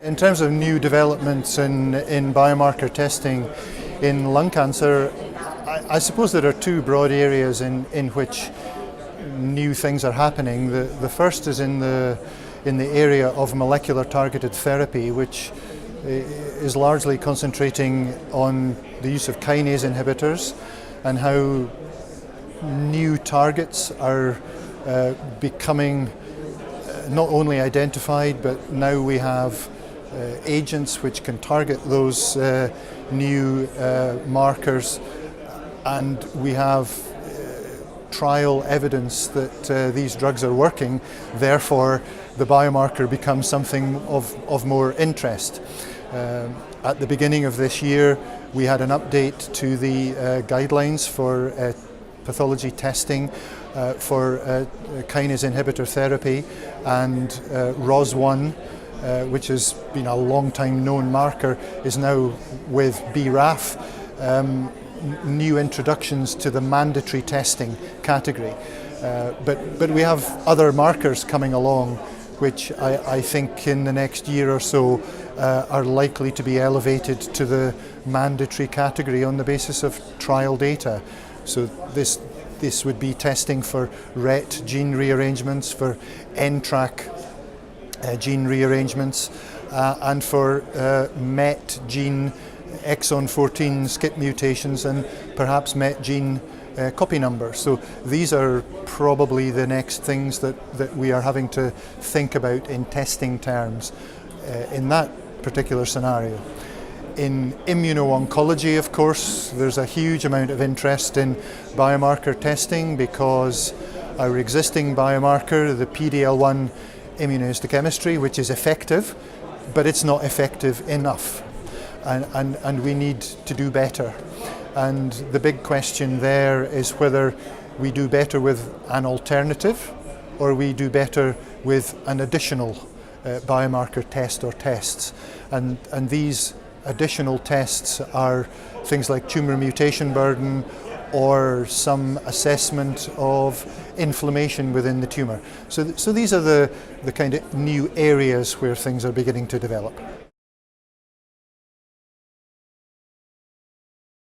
In terms of new developments in biomarker testing in lung cancer, I suppose there are two broad areas in which new things are happening. The first is in the area of molecular targeted therapy, which is largely concentrating on the use of kinase inhibitors and how new targets are becoming not only identified, but now we have agents which can target those new markers, and we have trial evidence that these drugs are working. Therefore, the biomarker becomes something of more interest. At the beginning of this year, we had an update to the guidelines for pathology testing for kinase inhibitor therapy, and ROS1, which has been a long time known marker, is now with BRAF, new introductions to the mandatory testing category. But we have other markers coming along which I think in the next year or so are likely to be elevated to the mandatory category on the basis of trial data. So this would be testing for RET gene rearrangements, for NTRK gene rearrangements, and for MET gene exon 14 skip mutations, and perhaps MET gene copy number. So these are probably the next things that we are having to think about in testing terms in that particular scenario. In immuno-oncology, of course, there's a huge amount of interest in biomarker testing because our existing biomarker, the PD-L1 immunohistochemistry, which is effective, but it's not effective enough, and we need to do better. And the big question there is whether we do better with an alternative or we do better with an additional biomarker test or tests. And these additional tests are things like tumor mutation burden or some assessment of inflammation within the tumor. So these are the kind of new areas where things are beginning to develop.